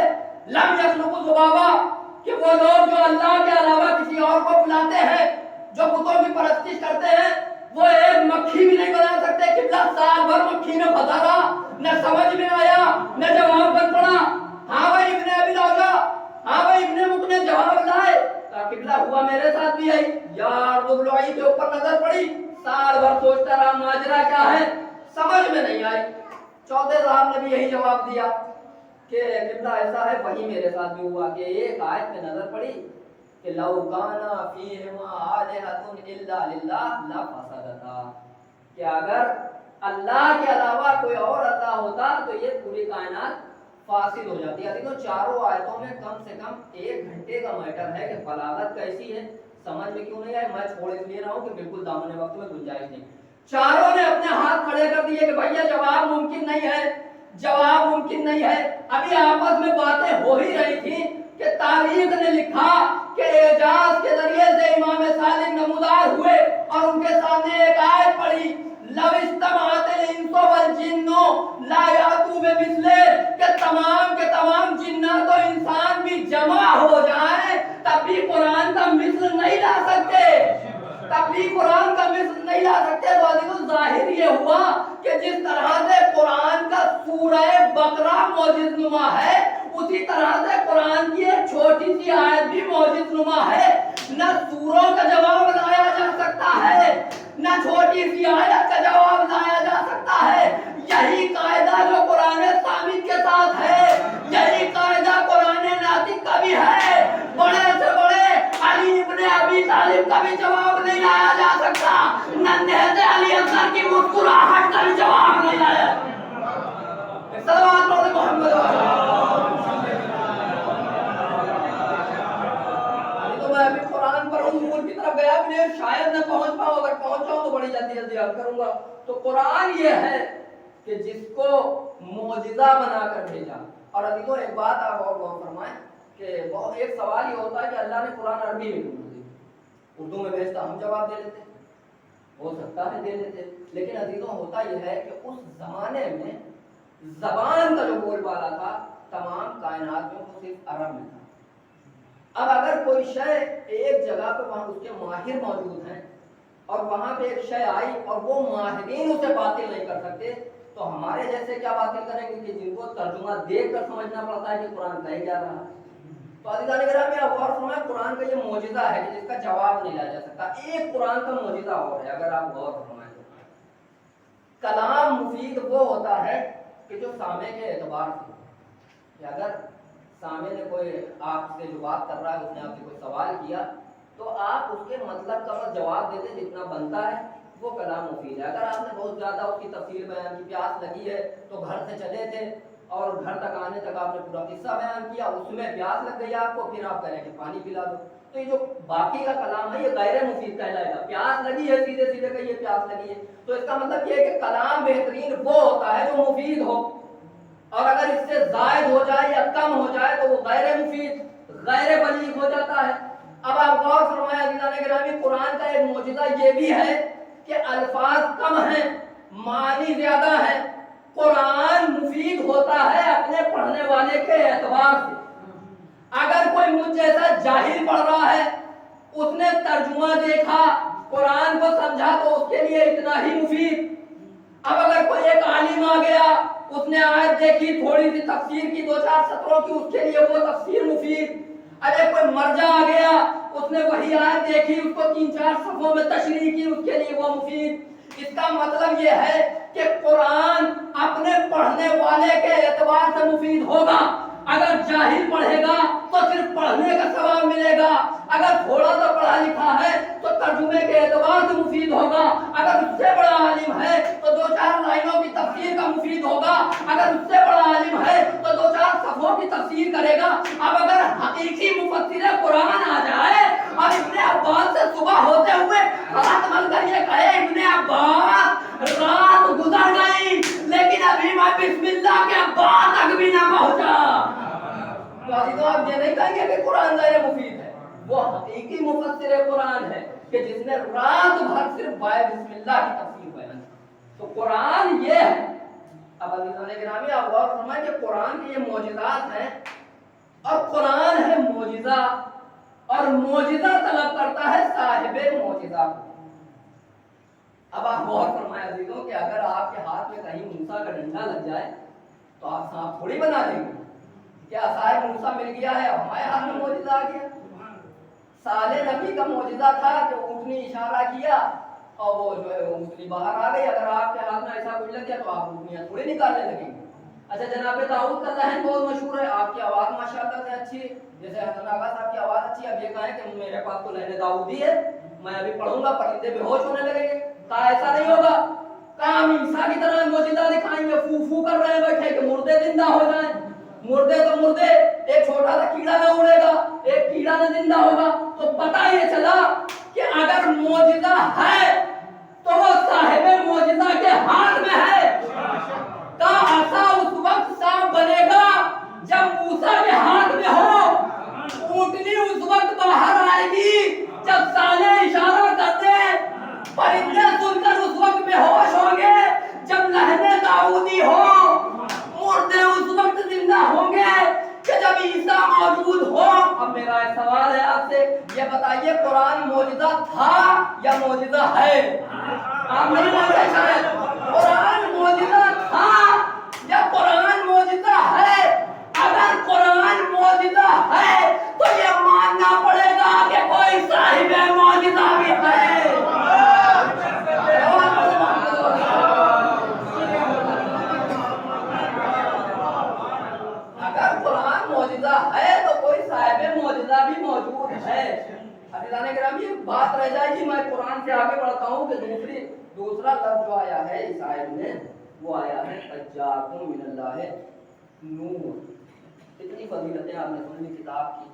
لم یخلقوا ذبابا، کہ وہ لوگ جو اللہ کے علاوہ کسی اور کو بلاتے ہیں، جو بتوں کی پرستش کرتے ہیں، وہ ایک مکھی بھی نہیں بنا سکتے. قبلہ سال بھر مکھی میں پھنسا رہا، نہ سمجھ میں آیا نہ جواب بن پڑا. ہاں بھائی ابن ابی لوجہ، ہاں بھائی ابن مک نے جواب لائے. کہا قبلہ ہوا میرے ساتھ بھی آئی. یار ابلوئی کے اوپر نظر پڑی، سال بھر سوچتا رہا ماجرا کیا ہے، سمجھ میں نہیں آئی. چوتھے صاحب نے بھی یہی جواب دیا کہ قبلہ ایسا ہے، وہی میرے ساتھ بھی ہوا کہ ایک آیت میں نظر پڑی کہ لو کانا فیہما آلہۃ الا للہ لفسدتا، کہ اگر اللہ کے علاوہ کوئی اور اللہ ہوتا تو یہ پوری کائنات فاسد ہو جاتی ہے. تو 4 آیتوں میں کم سے کم 1 گھنٹے کا میٹر ہے کہ بلاغت کیسی ہے، سمجھ میں کیوں نہیں آئے. میں چھوڑ اس لیے رہا ہوں کہ بالکل دامن وقت میں گنجائش نہیں. 4 نے اپنے ہاتھ کھڑے کر دیے کہ بھیا جواب ممکن نہیں ہے، جواب ممکن نہیں ہے. ابھی آپس میں باتیں ہو ہی رہی تھی کہ تاریخ نے لکھا کہ اعجاز کے ذریعے سے امام صادق نمودار ہوئے اور ان کے سامنے ایک آیت پڑھی، لو اجتمعت الانس والجن لا یاتوا بمثلہ، کہ تمام کے تمام جنات و انسان بھی جمع ہو جائیں تب بھی قرآن کا مثل نہیں لا سکتے، تب بھی قرآن کا مثل نہیں لا سکتے. تو ظاہر یہ ہوا کہ جس طرح سے قرآن کا سورہ بقرہ معجز نما ہے، اسی طرح سے قرآن کی ایک چھوٹی سی آیت بھی معجز نما ہے. نہ سوروں کا جواب لایا جا سکتا ہے، نہ چھوٹی سی آیت کا جواب لایا جا سکتا ہے. یہی قاعدہ جو قرآن ثابت کے ساتھ ہے، یہی قاعدہ قرآن ناطق کا بھی ہے. بڑے سے بڑے علی ابن ابی طالب کا بھی جواب نہیں لایا جا سکتا، ننھے سے علی اصغر کی مسکراہٹ کا بھی جواب نہیں لایا. صلوات پڑھیں محمد میں قرآن پر امور کی طرف گیا بھی نہیں، شاید نہ پہنچ پاؤں، اگر پہنچ جاؤں تو بڑی جلدی جلدی عرض کروں گا. تو قرآن یہ ہے کہ جس کو معجزہ بنا کر بھیجا. اور عزیزوں ایک بات آپ اور غور فرمائیں کہ بہت ایک سوال یہ ہوتا ہے کہ اللہ نے قرآن عربی میں کیوں دی، اردو میں بھیجتا ہم جواب دے دیتے، ہو سکتا ہے دے دیتے. لیکن عزیزوں ہوتا یہ ہے کہ اس زمانے میں زبان کا جو بول بالا تھا تمام کائنات میں وہ صرف عرب میں تھا. اب اگر کوئی شے ایک جگہ پہ وہاں اس کے ماہر موجود ہیں اور وہاں پہ ایک شے آئی اور وہ ماہرین اسے باطل نہیں کر سکتے، تو ہمارے جیسے کیا باطل کریں گے کہ جن کو ترجمہ دیکھ کر سمجھنا پڑتا ہے کہ قرآن کہے کیا رہا. تو عزیزان گرامی آپ غور فرمائیں، قرآن کا یہ معجزہ ہے کہ جس کا جواب نہیں لایا جا سکتا. ایک قرآن کا معجزہ اور ہے اگر آپ غور فرمائیں تو کلام مفید وہ ہوتا ہے کہ جو سامع کے اعتبار سے، کہ اگر سامع نے کوئی آپ سے جو بات کر رہا ہے اس نے آپ سے کوئی سوال کیا تو آپ اس کے مطلب کا بس جواب دے دیں جتنا بنتا ہے، وہ کلام مفید ہے۔ اگر آپ نے بہت زیادہ اس کی تفصیل بیان کی، پیاس لگی ہے تو گھر سے چلے تھے اور گھر تک آنے تک آپ نے پورا قصہ بیان کیا، اس میں پیاس لگ گئی آپ کو، پھر آپ کہہ رہے ہیں کہ پانی پلا دو، تو یہ جو باقی کا کلام ہے یہ غیر مفید کہلائے گا۔ پیاس لگی ہے، سیدھے سیدھے کہیے پیاس لگی ہے، تو اس کا مطلب یہ ہے کہ کلام بہترین وہ ہوتا ہے جو مفید ہو، اور اگر اس سے زائد ہو جائے یا کم ہو جائے تو وہ غیر مفید، غیر بلیغ ہو جاتا ہے۔ اب آپ غور فرمائیں عزیزان گرامی، قرآن کا ایک معجزہ یہ بھی ہے کہ الفاظ کم ہیں، معنی زیادہ ہے۔ قرآن مفید ہوتا ہے اپنے پڑھنے والے کے اعتبار سے۔ اگر کوئی مجھ جیسا جاہل پڑھ رہا ہے، اس نے ترجمہ دیکھا، قرآن کو سمجھا، تو اس کے لیے اتنا ہی مفید۔ اب اگر کوئی ایک عالم آ گیا، اس نے آیت دیکھی، تھوڑی سی تفسیر کی، 2-4 سطروں کی، اس کے لیے وہ تفسیر مفید۔ اگر کوئی مرجع آ گیا، اس نے وہی آیت دیکھی، اس کو 3-4 صفحوں میں تشریح کی، اس کے لیے وہ مفید۔ اس کا مطلب یہ ہے کہ قرآن اپنے پڑھنے والے کے اعتبار سے مفید ہوگا۔ اگر جاہل پڑھے گا تو صرف پڑھنے کا ثواب ملے گا، اگر تھوڑا سا پڑھا لکھا ہے تو ترجمے کے اعتبار سے مفید ہوگا، اگر اس سے بڑا عالم ہے تو 2-4 لائنوں کی تفسیر کا مفید ہوگا، اگر اس سے بڑا عالم ہے تو 2-4 صفحوں کی تفسیر کرے گا۔ اب اگر حقیقی مفسر قرآن آ جائے اور ابن عباس سے صبح ہوتے ہوئے ہاتھ مل کر یہ کہے ابن عباس رات گزر گئی لیکن ابھی میں بسم اللہ کے بعد تک بھی نہ پہنچا، تو عزیزوں آپ یہ نہیں کہیں گے کہ قرآن غیر مفید ہے۔ وہ حقیقی مفسر قرآن ہے کہ جس نے رات بھر صرف بائے بسم اللہ کی تفسیر بیان کی۔ تو قرآن یہ ہے۔ اب عزیزان گرامی آپ غور فرمائیں کہ قرآن کے یہ معجزات ہیں، اور قرآن ہے معجزہ، اور معجزہ طلب کرتا ہے صاحب معجزہ کو۔ اب آپ غور فرمائیں عزیزوں کہ اگر آپ کے ہاتھ میں کہیں موسیٰ کا ڈنڈا لگ جائے تو آپ سانپ تھوڑی بنا دیں گے۔ کیا صاحب موسیٰ مل گیا ہے، ہمارے ہاتھ میں معجزہ آ گیا؟ صالح نبی کا معجزہ تھا کہ اونٹنی اشارہ کیا اور وہ جو ہے اونٹنی باہر آ گئی۔ اگر آپ کے ہاتھ میں ایسا کچھ لگ گیا تو آپ اونٹنیاں تھوڑی نکالنے لگیں گے۔ اچھا جناب داؤد کا لہن بہت مشہور ہے، آپ کی آواز ماشاءاللہ سے اچھی ہے، جیسے حسن آغا صاحب کی آواز اچھی ہے، اب یہ کہیں کہ میرے پاس تو لہن داؤدی ہے، میں ابھی پڑھوں گا پرندے بے ہوش ہونے لگیں گے، کہا ایسا نہیں ہوگا، کہا ہم عیسیٰ کی طرح معجزہ دکھائیں گے، فو فو کر رہے ہیں بیٹھے کہ مردے زندہ ہو جائیں، مردے تو مردے، ایک چھوٹا سا کیڑا نہ اڑے گا، ایک کیڑا نہ زندہ ہوگا۔ تو پتہ یہ چلا کہ اگر معجزہ ہے تو وہ صاحب معجزہ کے ہاتھ میں ہے۔ کا عصا اس وقت سانپ بنے گا جب موسیٰ کے ہاتھ میں ہو، اونٹنی اس وقت باہر آئے گی جب صالح اشارہ کرتے، پرندے سن کر اس وقت بے ہوش ہوں گے جب لہن داؤدی ہو، مردے اس وقت زندہ ہوں گے کہ جب عیسیٰ موجود ہو۔ اب میرا ایک سوال ہے آپ سے، یہ بتائیے قرآن معجزہ تھا یا معجزہ ہے؟ آپ نہیں مانتے شاید، قرآن معجزہ تھا یا قرآن معجزہ ہے؟ اگر قرآن معجزہ ہے تو یہ ماننا پڑے گا کہ کوئی صاحب معجزہ بھی ہے۔ اگر قرآن معجزہ ہے تو کوئی صاحب معجزہ بھی موجود ہے۔ عزیزان گرامی ایک بات رہ جائے گی، میں قرآن سے آگے بڑھتا ہوں کہ دوسرا لفظ جو آیا ہے اس آیت میں وہ آیا ہے جاءکم من اللہ نور۔ اتنی فضیلتیں آپ نے سن لی کتاب کی،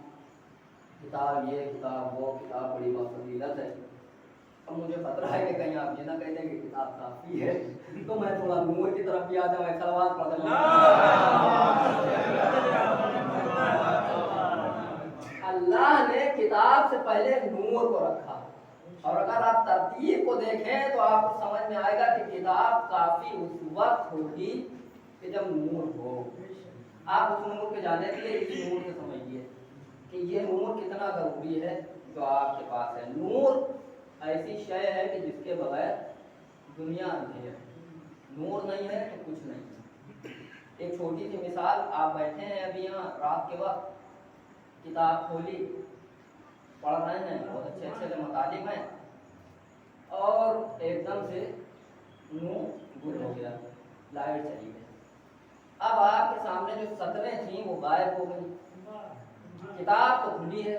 کتاب یہ کتاب وہ، کتاب بڑی فضیلت ہے۔ اب مجھے خطرہ ہے کہ کہیں آپ یہ نہ کہہ دیں کہ کتاب کافی ہے، تو میں تھوڑا نور کی طرف بھی آ جاؤں، ایک صلوات پڑھ دیں۔ اللہ نے کتاب سے پہلے نور کو رکھا، اور اگر آپ ترتیب کو دیکھیں تو آپ کو سمجھ میں آئے گا کہ کتاب کافی اس وقت ہوگی کہ جب نور ہو۔ آپ اس نور کے جانے کے لیے اس نور سے سمجھیے کہ یہ نور کتنا ضروری ہے جو آپ کے پاس ہے۔ نور ایسی شے ہے کہ جس کے بغیر دنیا اندھیر ہے، نور نہیں ہے تو کچھ نہیں۔ ایک چھوٹی سی مثال، آپ بیٹھے ہیں ابھی یہاں رات کے وقت، کتاب کھولی، پڑھ رہے ہیں، بہت اچھے اچھے مطالب ہیں، اور ایک دم سے نور گل ہو گیا، لائٹ چلی گئی۔ اب آپ کے سامنے جو سطریں تھیں وہ غائب ہو گئی، کتاب تو کھلی ہے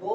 2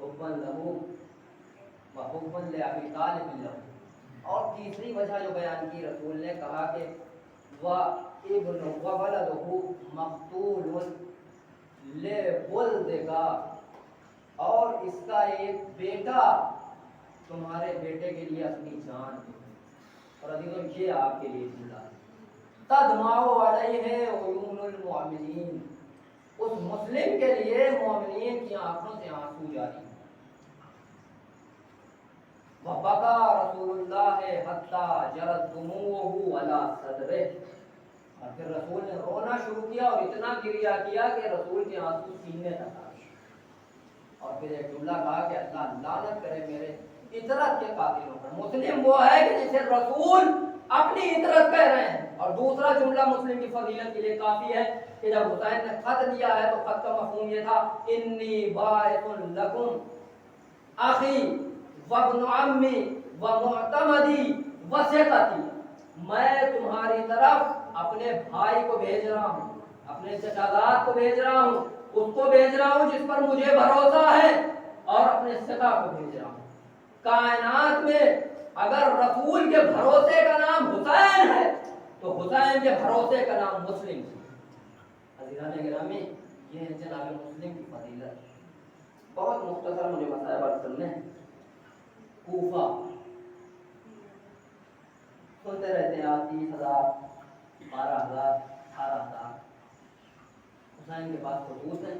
حبا لہو و حبا لأبی طالب لہو. اور تیسری وجہ جو بیان کی رسول نے کہا کہ وَإِبْنُ وَوَلَدُهُ مَقْتُولٌ لِبُلْدِكَ، اور اس کا ایک بیٹا تمہارے بیٹے کے لیے اپنی جان دے. اور عزیزوں یہ آپ کے لیے جملہ تدمع علیہ عیون المؤمنین، اس مسلم کے لیے مومنین کی آنکھوں سے آنسو جاری. وَبَكَى رسول اللہ حَتَّى جَرَتْ دُمُوعُهُ عَلَى صَدْرِهِ، اور پھر رسول نے رونا شروع کیا اور اتنا گریہ کیا کہ رسول کے آنسو سینے تک آ گئے. اور پھر ایک جملہ کہا کہ اللہ لعنت کرے میرے عطرت کے قاتلوں پر. مسلم وہ ہے کہ جسے رسول اپنی عطرت کہہ رہے ہیں. اور دوسرا جملہ مسلم کی فضیلت کے لیے کافی ہے کہ جب حسین نے خط دیا ہے تو خط کا مفہوم یہ تھا انی باعث لکم اخی وابن عمی ومعتمدی وثقتی، میں تمہاری طرف اپنے بھائی کو بھیج رہا ہوں، اپنے چچازاد کو بھیج رہا ہوں، اس کو بھیج رہا ہوں جس پر مجھے بھروسہ ہے، اور اپنے ثقہ کو بھیج رہا ہوں. کائنات میں اگر رسول کے بھروسے کا نام حسین ہے تو حسین کے بھروسے کا نام مسلم ہے. عزیزان گرامی، یہ ہے جناب مسلم کی فضیلت. بہت مختصر مجھے مسائل بات کرنے ہیں. کوفہ سنتے رہتے ہیں آپ 30,000 12,000 18,000. حسین کے پاس خطوط ہیں.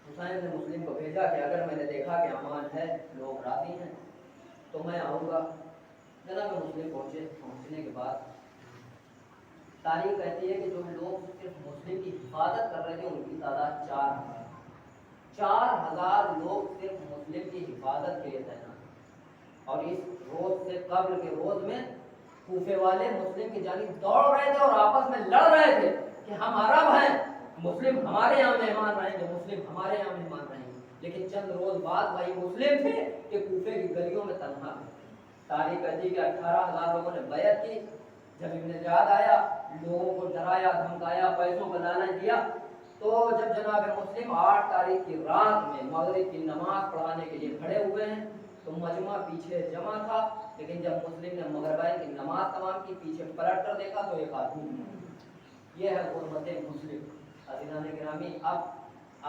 حسین نے مسلم کو بھیجا کہ اگر میں نے دیکھا کہ امان ہے، لوگ راضی ہیں تو میں آؤں گا. جناب مسلم پہنچے. پہنچنے کے بعد تاریخ کہتی ہے کہ جو لوگ صرف مسلم کی حفاظت کر رہے تھے ان کی تعداد 4,000 لوگ صرف مسلم کی حفاظت کے لیے تعینات. اور اس روز سے قبل کے روز میں کوفے والے مسلم کی جانب دوڑ رہے تھے اور آپس میں لڑ رہے تھے کہ ہم عرب ہیں، مسلم ہمارے یہاں مہمان رہیں گے، مسلم ہمارے یہاں مہمان رہیں گے. لیکن چند روز بعد وہی مسلم تھے کہ کوفے کی گلیوں میں تنہا تھے. تاریخ کہتی کہ 18,000 لوگوں نے بیعت کی. جب ابن زیاد آیا، لوگوں کو ڈرایا دھمکایا، پیسوں کا لالچ دیا، تو جب جناب مسلم 8 تاریخ کی رات میں مغرب کی نماز پڑھانے کے لیے کھڑے ہوئے ہیں تو مجمع پیچھے جمع تھا. لیکن جب مسلم نے مغربین کی نماز تمام کی، پیچھے پلٹ کر دیکھا تو ایک آدمی. یہ ہے غربت مسلم. عزیزان گرامی، اب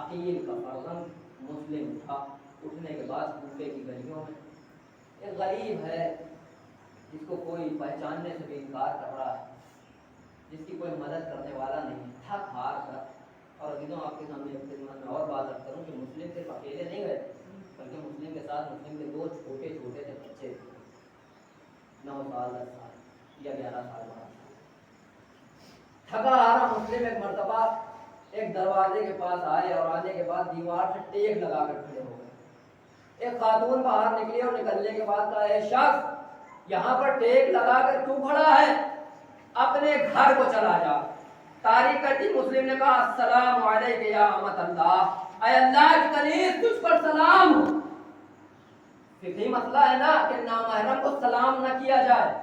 عقیل کا فرزند مسلم تھا. اٹھنے کے بعد کوفے کی گلیوں میں ایک غریب ہے جس کو کوئی پہچاننے سے بھی انکار کر رہا ہے، جس کی کوئی مدد کرنے والا نہیں. تھک ہار کر. اور عزیزوں آپ کے سامنے ایک خدمت میں اور بات رکھ کروں کہ مسلم صرف اکیلے نہیں گئے بلکہ مسلم کے ساتھ مسلم کے 2 چھوٹے چھوٹے سے بچے 9 سال 10 سال یا 11 سال 12 سال. تھکا ہارا مسلم ایک مرتبہ ایک دروازے کے پاس آئے اور آنے کے بعد دیوار سے ٹیک لگا کر کھڑے ہو گئے. ایک خاتون باہر نکلی اور نکلنے کے بعد کہا اے شخص یہاں پر ٹیک لگا کر کیوں کھڑا ہے؟ اپنے گھر کو چلا جا. تاریخ کہتی مسلم نے کہا السلام علیکم یا امت اللہ، اے اللہ کی کنیز تجھ پر سلام ہو. فقہی مسئلہ ہے نا کہ نامحرم کو سلام نہ کیا جائے.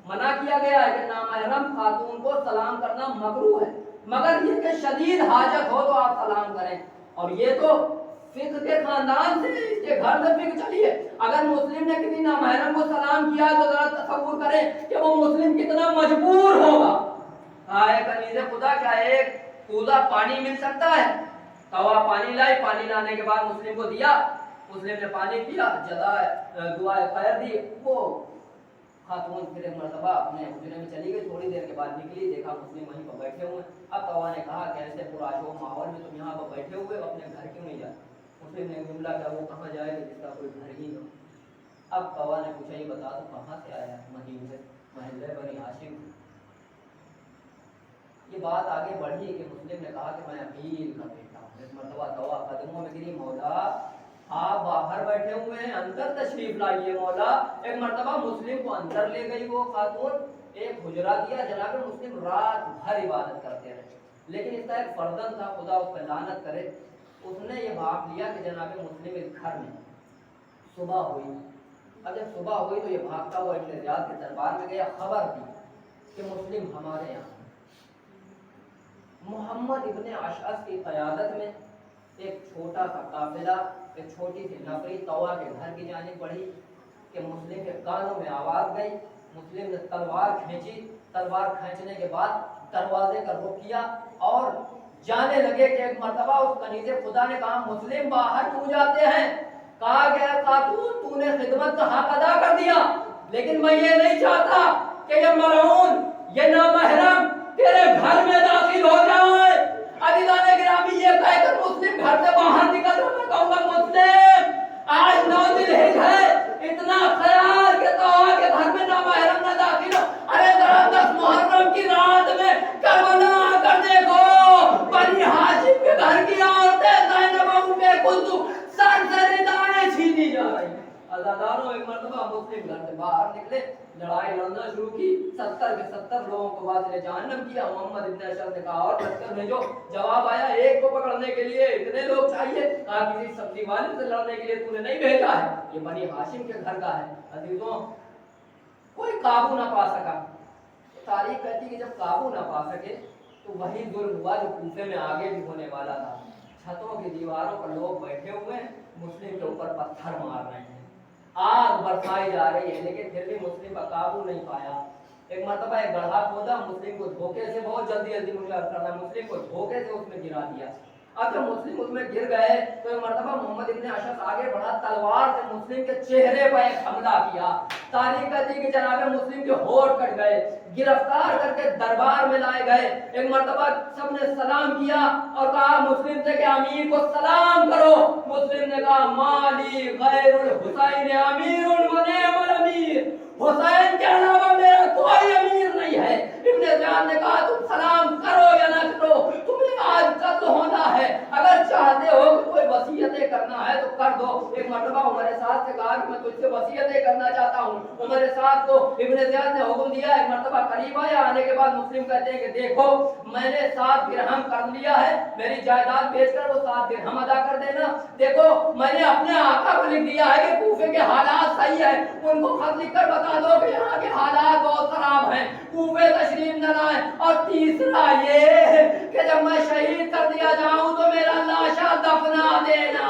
منع کیا گیا ہے کہ نامحرم خاتون کو سلام کرنا مکروہ ہے، مگر یہ کہ شدید حاجت ہو تو آپ سلام کریں. اور یہ تو فقہ کے خاندان سے اس کے گھر میں فقہ چلی ہے. اگر مسلم نے کسی نامحرم کو سلام کیا تو ذرا تصور کریں کہ وہ مسلم کتنا مجبور ہوگا. ہائے کنیز خدا، کیا ایک کوزہ پانی مل سکتا ہے؟ کوا پانی لائی، پانی لانے کے بعد مسلم کو دیا، مسلم نے پانی پیا، دعائے خیر دی. وہ خاتون پھر ایک مرتبہ اپنے حجرے میں چلی گئی. تھوڑی دیر کے بعد نکلی، دیکھا مسلم وہیں پر بیٹھے ہوئے. اب کوا نے کہا کہ ایسے پراشو ماحول میں تم یہاں پر بیٹھے ہوئے اپنے گھر کیوں نہیں جاتے؟ مسلم نے جملہ کیا وہ کہاں جائے گا جس کا کوئی گھر ہی نہ. اب کوا نے پوچھا یہ بتا تو کہاں سے آیا؟ مدین سے، محلے بنی ہاشم. یہ بات آگے بڑھی کہ مسلم نے کہا کہ میں عقیل کا بیٹا ہوں. ایک مرتبہ کوا قدموں میں گری، مولا آپ باہر بیٹھے ہوئے ہیں، اندر تشریف لائیے مولا. ایک مرتبہ مسلم کو اندر لے گئی وہ خاتون، ایک حجرہ دیا. جناب مسلم رات بھر عبادت کرتے رہے. لیکن اس کا ایک فرزند تھا، خدا اس پہ لعنت کرے، اس نے یہ بھاپ لیا کہ جناب مسلم اس گھر میں صبح ہوئی. اب جب صبح ہوئی تو یہ بھاگتا ہوا ابن زیاد کے دربار میں گیا، خبر دی کہ مسلم ہمارے یہاں. محمد ابن اشعث کی قیادت میں ایک چھوٹا سا قافلہ ایک چھوٹی سی نفری طوا کے گھر کی جانب بڑھی کہ مسلم کے کانوں میں آواز گئی. مسلم نے تلوار کھینچی. تلوار کھینچنے کے بعد دروازے کا رخ کیا اور جانے لگے کہ ایک مرتبہ اس کنیز خدا نے کہا مسلم باہر کیوں جاتے ہیں؟ کہا گیا خاتون تو نے خدمت کا حق ادا کر دیا لیکن میں یہ نہیں چاہتا کہ یہ ملعون یہ نامحرم تیرے گھر میں داخل ہو جائے. عزیزان گرامی یہ کہہ کر مسلم گھر سے باہر نکل رہا. میں کہوں گا مسلم آج 9 ذی الحج ہے اتنا خیال کہ تو آگے گھر میں نامحرم نہ داخل ہو. ارے ذرا 10 محرم کی رات میں کربلا آ کر دیکھو بنی ہاشم کے گھر کی عورتیں زینب ام کلثوم سر سے ردائیں چھینی جا رہی. عزاداروں ایک مرتبہ مسلم گھر سے باہر نکلے لڑائی لڑنا شروع کی. 70 کے 70 لوگوں کو واصل جہنم کیا. محمد ابن اشعث نے کہا اور لشکر بھیجو. جواب آیا ایک کو پکڑنے کے لیے اتنے لوگ چاہیے. کہا کسی سبزی والے سے لڑنے کے لیے تو نے نہیں بھیجا ہے یہ بنی ہاشم کے گھر کا ہے. عزیزوں کوئی قابو نہ پا سکا. تاریخ کہتی کہ جب قابو نہ پا سکے تو وہی ظلم ہوا جو کوفے میں آگے بھی ہونے والا تھا. چھتوں کی دیواروں پر لوگ بیٹھے ہوئے ہیں مسلم کے اوپر پتھر مار رہے ہیں. آگ برسائی جا رہی ہے لیکن پھر بھی مسلم پر قابو نہیں پایا. ایک مرتبہ ایک گڑھا کھودا مسلم کو دھوکے سے بہت جلدی مجھے کرنا مسلم کو دھوکے سے اس میں گرا دیا. اب جب مسلم اس میں گر گئے تو ایک مرتبہ محمد ابن اشعث آگے بڑھا تلوار سے مسلم کے چہرے پر ایک حملہ کیا. تاریخ کہتی کہ جناب مسلم کے ہونٹ کٹ گئے. گرفتار کر کے دربار میں لائے گئے. ایک مرتبہ سب نے سلام کیا اور کہا مسلم سے کہ امیر کو سلام کرو. مسلم نے کہا مالی غیر الحسین امیر و نعم الامیر. حسین کے علاوہ میرا کوئی امیر نہیں ہے. ابن زیاد نے کہا تم سلام کرو یا نہ کرو تمہیں آج قتل ہونا ہے. اگر چاہتے ہو کہ کوئی وصیتیں کرنا ہے تو کر دو. ایک مرتبہ عمر سعد سے کہا کہ میں تجھ سے وصیتیں کرنا چاہتا ہوں. عمر سعد کو ابن زیاد نے حکم دیا. ایک مرتبہ قریب آیا. آنے کے بعد مسلم کہتے ہیں کہ دیکھو میں نے 7 درہم کر لیا ہے میری جائیداد بیچ کر وہ 7 درہم ادا کر دینا. دیکھو میں نے اپنے آقا کو لکھ دیا ہے کہ کوفے کے حالات صحیح ہیں ان کو خط لکھ کر بتا دو کہ یہاں کے حالات بہت خراب ہیں کوفے تشریف نہ لائیں. اور تیسرا یہ کہ جب میں شہید کر دیا جاؤں تو میرا لاشا دفنا دینا.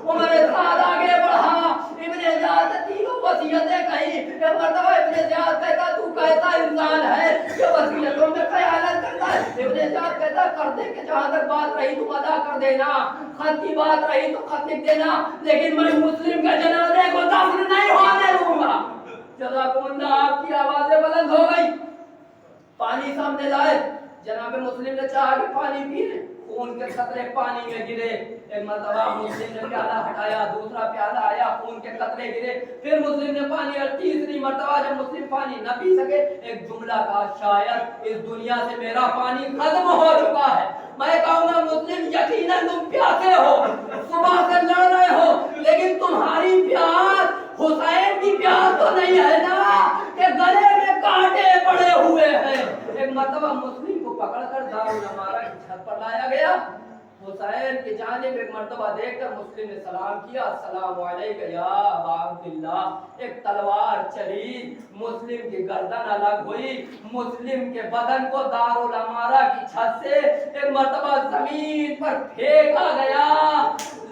عمر سعد آگے بڑھا. ابن زیاد سے تینوں وصیتیں کہیں. ایک مرتبہ ابن زیاد کہتا تو کیسا انسان ہے کہ وصیتوں میں خیانت کرتا ہے. ابن زیاد کہتا کر دے کہ جہاں تک بات رہی تم ادا کر دینا خط کی بات رہی تو خط لکھ دینا لیکن میں مسلم کے جنازے کو دفن نہیں ہونے دوں گا. جزاکم اللہ. آپ کی آوازیں بلند ہو گئی. پانی سامنے لائے. جناب مسلم نے چاہا کہ پانی پی لے. خون کے قطرے پانی میں گرے. ایک مرتبہ مسلم نے پیالہ ہٹایا. دوسرا پیالہ آیا خون کے قطرے گرے. پھر مسلم نے پانی اور تیسری مرتبہ جب مسلم پانی نہ پی سکے ایک جملہ کہا شاید اس دنیا سے میرا پانی ختم ہو چکا ہے. میں کہوں گا مسلم یقیناً تم پیاسے ہو صبح سے لڑ رہے ہو لیکن تمہاری پیاس حسین کی پیاس تو نہیں ہے نا کہ گلے میں کانٹے پڑے ہوئے ہیں. ایک مرتبہ مسلم کو پکڑ کر دارالعمارہ کی چھت پر لایا گیا. حسین کی جانب ایک مرتبہ دیکھ کر مسلم نے سلام کیا السلام علیکم یا ابا عبداللہ. ایک تلوار چلی. مسلم کی گردن الگ ہوئی. مسلم کے بدن کو دارالعمارہ کی چھت سے ایک مرتبہ زمین پر پھینکا گیا.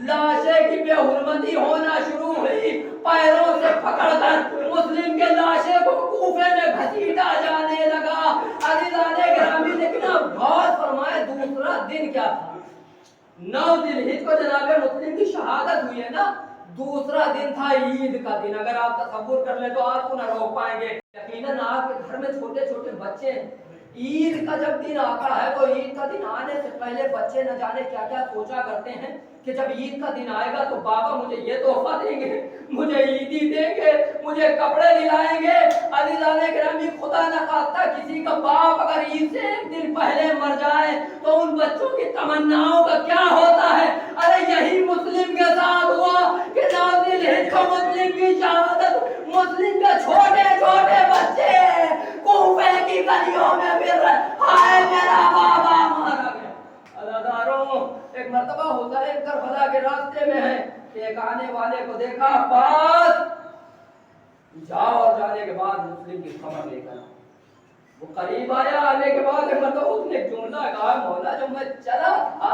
لاشیں کی بے حرمتی ہونا شروع ہوئی. پیروں سے پکڑ کر مسلم کے لاشیں کو کوفے میں گھسیٹا جانے لگا. عزیزان گرامی لیکن اب غور فرمائے دوسرا دن کیا تھا. 9 ذی الحج کو جناب مسلم کی شہادت ہوئی ہے نا. دوسرا دن تھا عید کا دن. اگر آپ تصور کر لیں تو آپ کو نہ روک پائیں گے. یقیناً آپ کے گھر میں چھوٹے چھوٹے بچے ہیں. عید کا جب دن آتا ہے تو عید کا دن آنے سے پہلے بچے نہ جانے کیا کیا سوچا کرتے ہیں کہ جب عید کا دن آئے گا تو بابا مجھے یہ تحفہ دیں گے مجھے عیدی دیں گے مجھے کپڑے دلائیں گے. عزیزان گرامی خدا نہ خواستہ کسی کا باپ اگر عید سے ایک دن پہلے مر جائے تو ان بچوں کی تمناؤں کا کیا ہوتا ہے. ارے یہی مسلم کے ساتھ ہوا کہ 9 ذی الحج کو مسلم کی شہادت. مسلم کے چھوٹے چھوٹے بچے کوفے کی گلیوں میں پھر رہے. ہائے میرا بابا مارا گیا. عزاداروں ایک مرتبہ حسین کربلا کے راستے میں ہے کہ ایک آنے والے کو دیکھا پاس جاؤ اور جانے کے بعد مسلم کی خبر لے کر. وہ قریب آیا. آنے کے بعد ایک مرتبہ اس نے جملہ کہا مولا جب میں چلا تھا